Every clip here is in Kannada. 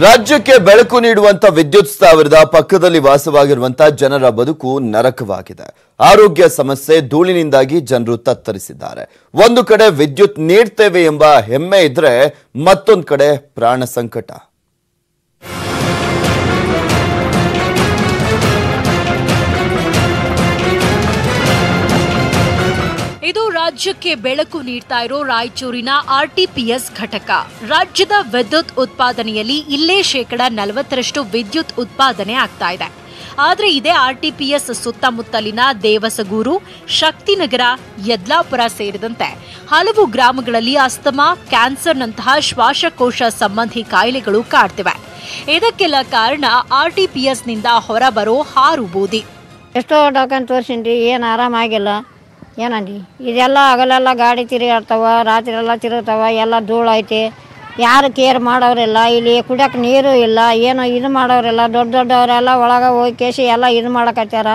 ರಾಜ್ಯಕ್ಕೆ ಬೆಳಕು ನೀಡುವಂತ ವಿದ್ಯುತ್ ಸ್ಥಾವರದ ಪಕ್ಕದಲ್ಲಿ ವಾಸವಾಗಿರುವಂತ ಜನರ ಬದುಕು ನರಕವಾಗಿದೆ. ಆರೋಗ್ಯ ಸಮಸ್ಯೆ, ಧೂಳಿನಿಂದಾಗಿ ಜನರು ತತ್ತರಿಸಿದ್ದಾರೆ. ಒಂದು ಕಡೆ ವಿದ್ಯುತ್ ನೀಡ್ತೇವೆ ಎಂಬ ಹೆಮ್ಮೆ ಇದ್ರೆ ಮತ್ತೊಂದು ಕಡೆ ಪ್ರಾಣ ಸಂಕಟ. ಇದು ರಾಜ್ಯಕ್ಕೆ ಬೆಳಕು ನೀಡ್ತಾ ಇರೋ ರಾಯಚೂರಿನ ಆರ್ಟಿಪಿಎಸ್ ಘಟಕ. ರಾಜ್ಯದ ವಿದ್ಯುತ್ ಉತ್ಪಾದನೆಯಲ್ಲಿ ಇಲ್ಲೇ 40% ವಿದ್ಯುತ್ ಉತ್ಪಾದನೆ ಆಗ್ತಾ ಇದೆ. ಆದರೆ ಇದೇ ಆರ್ಟಿಪಿಎಸ್ ಸುತ್ತಮುತ್ತಲಿನ ದೇವಸಗೂರು, ಶಕ್ತಿನಗರ, ಯದ್ಲಾಪುರ ಸೇರಿದಂತೆ ಹಲವು ಗ್ರಾಮಗಳಲ್ಲಿ ಅಸ್ತಮಾ, ಕ್ಯಾನ್ಸರ್ನಂತಹ ಶ್ವಾಸಕೋಶ ಸಂಬಂಧಿ ಕಾಯಿಲೆಗಳು ಕಾಡ್ತಿವೆ. ಇದಕ್ಕೆಲ್ಲ ಕಾರಣ ಆರ್ಟಿಪಿಎಸ್ನಿಂದ ಹೊರಬರೋ ಹಾರು ಬೂದಿ. ಎಷ್ಟೋ ಡಾಕ್ಟರ್ ತೋರಿಸಿನ್ರಿ, ಏನು ಆರಾಮಾಗಿಲ್ಲ. ಏನಂದಿ ಇದೆಲ್ಲ ಹಗಲೆಲ್ಲ ಗಾಡಿ ತಿರುಗಾಡ್ತಾವ, ರಾತ್ರಿ ಎಲ್ಲ ತಿರುಗ್ತಾವ, ಎಲ್ಲ ಧೂಳು ಐತಿ. ಯಾರು ಕೇರ್ ಮಾಡೋರಿಲ್ಲ. ಇಲ್ಲಿ ಕುಡಿಯೋಕೆ ನೀರು ಇಲ್ಲ, ಏನೋ ಇದು ಮಾಡೋರಿಲ್ಲ. ದೊಡ್ಡವರೆಲ್ಲ ಒಳಗೆ ಹೋಗಿ ಕೇಸಿ ಎಲ್ಲ ಇದು ಮಾಡಕತ್ತಾರ.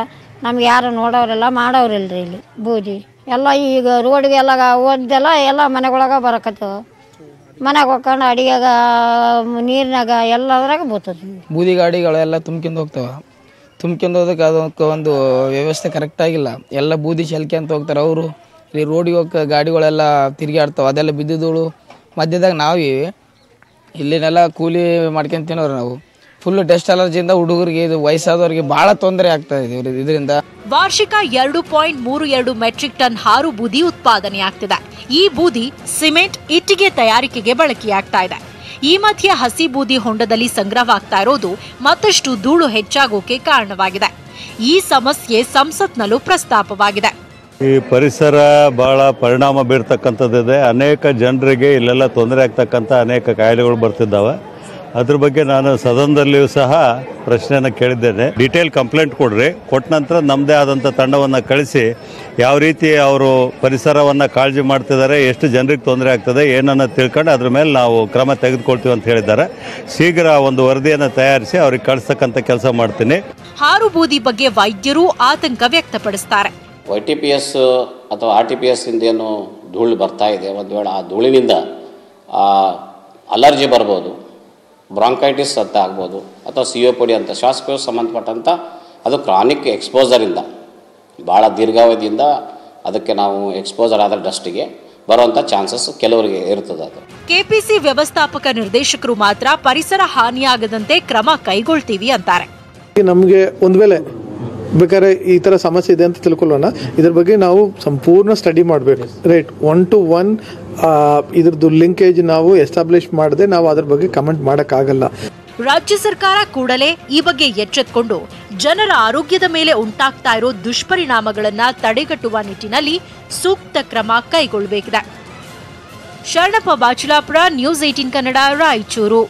ನಮ್ಗೆ ಯಾರು ನೋಡೋರಿಲ್ಲ, ಮಾಡೋರಿಲ್ರಿ. ಇಲ್ಲಿ ಬೂದಿ ಎಲ್ಲ ಈಗ ರೋಡ್ಗೆಲ್ಲ ಓದ್ದೆಲ್ಲ ಎಲ್ಲ ಮನೆಗೊಳಗೆ ಬರಕತ್ತವ. ಮನೆಗೆ ಹೋಗ್ಕೊಂಡು ಅಡಿಗೆಗ, ನೀರಿನಾಗ ಎಲ್ಲದ್ರಾಗ ಬರ್ತದೆ. ಬೂದಿ ಗಾಡಿಗಳೆಲ್ಲ ತುಂಬ್ಕೊಂಡು ಹೋಗ್ತಾವ. ತುಂಬ್ಕೊಂಡು ಹೋದಕ್ಕೆ ಅದಕ್ಕೆ ಒಂದು ವ್ಯವಸ್ಥೆ ಕರೆಕ್ಟಾಗಿಲ್ಲ. ಎಲ್ಲ ಬೂದಿ ಶೆಲ್ಕೆ ಅಂತ ಹೋಗ್ತಾರೆ ಅವರು. ಇಲ್ಲಿ ರೋಡಿಗೆ ಹೋಗಕ್ಕೆ ಗಾಡಿಗಳೆಲ್ಲ ತಿರುಗಾಡ್ತಾವೆ. ಅದೆಲ್ಲ ಬಿದ್ದಿದ್ದಳು ಮಧ್ಯದಾಗ ನಾವು ಇಲ್ಲಿನೆಲ್ಲ ಕೂಲಿ ಮಾಡ್ಕೊಂಡು ತಿನ್ನೋರು ನಾವು. ಫುಲ್ ಡಸ್ಟ್ ಅಲರ್ಜಿಯಿಂದ ಹುಡುಗರಿಗೆ, ಇದು ವಯಸ್ಸಾದವರಿಗೆ ಭಾಳ ತೊಂದರೆ ಆಗ್ತಾ ಇದೆ ಇದರಿಂದ. ವಾರ್ಷಿಕ 2.32 ಮೆಟ್ರಿಕ್ ಟನ್ ಹಾರು ಬೂದಿ ಉತ್ಪಾದನೆ ಆಗ್ತಿದೆ. ಈ ಬೂದಿ ಸಿಮೆಂಟ್, ಇಟ್ಟಿಗೆ ತಯಾರಿಕೆಗೆ ಬಳಕೆಯಾಗ್ತಾ ಇದೆ. ಈ ಮಧ್ಯೆ ಹಸಿ ಬೂದಿ ಹೊಂಡದಲ್ಲಿ ಸಂಗ್ರಹವಾಗ್ತಾ ಇರೋದು ಮತ್ತಷ್ಟು ಧೂಳು ಹೆಚ್ಚಾಗೋಕೆ ಕಾರಣವಾಗಿದೆ. ಈ ಸಮಸ್ಯೆ ಸಂಸತ್ನಲ್ಲೂ ಪ್ರಸ್ತಾಪವಾಗಿದೆ. ಈ ಪರಿಸರ ಬಹಳ ಪರಿಣಾಮ ಬೀರ್ತಕ್ಕಂಥದ್ದಿದೆ. ಅನೇಕ ಜನರಿಗೆ ಇಲ್ಲೆಲ್ಲ ತೊಂದರೆ ಆಗ್ತಕ್ಕಂಥ ಅನೇಕ ಕಾಯಿಲೆಗಳು ಬರ್ತಿದ್ದಾವೆ. ಅದ್ರ ಬಗ್ಗೆ ನಾನು ಸದನದಲ್ಲಿಯೂ ಸಹ ಪ್ರಶ್ನೆಯನ್ನು ಕೇಳಿದ್ದೇನೆ. ಡೀಟೇಲ್ ಕಂಪ್ಲೇಂಟ್ ಕೊಡ್ರಿ, ಕೊಟ್ಟ ನಂತರ ನಮ್ಮದೇ ಆದಂಥ ತಂಡವನ್ನು ಕಳಿಸಿ ಯಾವ ರೀತಿ ಅವರು ಪರಿಸರವನ್ನು ಕಾಳಜಿ ಮಾಡ್ತಿದ್ದಾರೆ, ಎಷ್ಟು ಜನರಿಗೆ ತೊಂದರೆ ಆಗ್ತದೆ, ಏನನ್ನು ತಿಳ್ಕೊಂಡು ಅದ್ರ ಮೇಲೆ ನಾವು ಕ್ರಮ ತೆಗೆದುಕೊಳ್ತೀವಿ ಅಂತ ಹೇಳಿದ್ದಾರೆ. ಶೀಘ್ರ ಒಂದು ವರದಿಯನ್ನು ತಯಾರಿಸಿ ಅವ್ರಿಗೆ ಕಳಿಸ್ತಕ್ಕಂಥ ಕೆಲಸ ಮಾಡ್ತೀನಿ. ಹಾರು ಬೂದಿ ಬಗ್ಗೆ ವೈದ್ಯರು ಆತಂಕ ವ್ಯಕ್ತಪಡಿಸ್ತಾರೆ. YTPS ಅಥವಾ RTPS ಇಂದ ಏನು ಧೂಳು ಬರ್ತಾ ಇದೆ, ಒಂದು ವೇಳೆ ಆ ಧೂಳಿನಿಂದ ಅಲರ್ಜಿ ಬರ್ಬೋದು, ಬ್ರಾಂಕೈಟಿಸ್ ಅಂತ ಆಗ್ಬೋದು, ಅಥವಾ COPD ಅಂತ ಶ್ವಾಸಕೋಶ ಸಂಬಂಧಪಟ್ಟಂಥ ಅದು ಕ್ರಾನಿಕ್ ಎಕ್ಸ್ಪೋಜರಿಂದ, ಭಾಳ ದೀರ್ಘಾವಧಿಯಿಂದ ಅದಕ್ಕೆ ನಾವು ಎಕ್ಸ್ಪೋಜರ್ ಆದ ಡಸ್ಟಿಗೆ ಬರುವಂಥ ಚಾನ್ಸಸ್ ಕೆಲವರಿಗೆ ಇರ್ತದೆ. ಅದು ಕೆಪಿಸಿ ವ್ಯವಸ್ಥಾಪಕ ನಿರ್ದೇಶಕರು ಮಾತ್ರ ಪರಿಸರ ಹಾನಿಯಾಗದಂತೆ ಕ್ರಮ ಕೈಗೊಳ್ತೀವಿ ಅಂತಾರೆ. ನಮಗೆ ಒಂದು ವೇಳೆ ಬೇಕಾದ್ರೆ ಈ ಥರ ಸಮಸ್ಯೆ ಇದೆ ಅಂತ ತಿಳ್ಕೊಳ್ಳೋಣ, ಇದ್ರ ಬಗ್ಗೆ ನಾವು ಸಂಪೂರ್ಣ ಸ್ಟಡಿ ಮಾಡಬೇಕು. ರೈಟ್, 1 to 1 ಇದ್ರದ್ದು ಲಿಂಕೇಜ್ ನಾವು ಎಸ್ಟಾಬ್ಲಿಷ್ ಮಾಡದೆ ನಾವು ಅದ್ರ ಬಗ್ಗೆ ಕಮೆಂಟ್ ಮಾಡೋಕ್ಕಾಗಲ್ಲ. ರಾಜ್ಯ ಸರ್ಕಾರ ಕೂಡಲೇ ಈ ಬಗ್ಗೆ ಎಚ್ಚೆತ್ತುಕೊಂಡು ಜನರ ಆರೋಗ್ಯದ ಮೇಲೆ ಉಂಟಾಗ್ತಾ ಇರೋ ದುಷ್ಪರಿಣಾಮಗಳನ್ನ ತಡೆಗಟ್ಟುವ ನಿಟ್ಟಿನಲ್ಲಿ ಸೂಕ್ತ ಕ್ರಮ ಕೈಗೊಳ್ಳಬೇಕಿದೆ. ಶರಣಪ್ಪ ಬಾಚುಲಾಪುರ, ನ್ಯೂಸ್ 18 ಕನ್ನಡ, ರಾಯಚೂರು.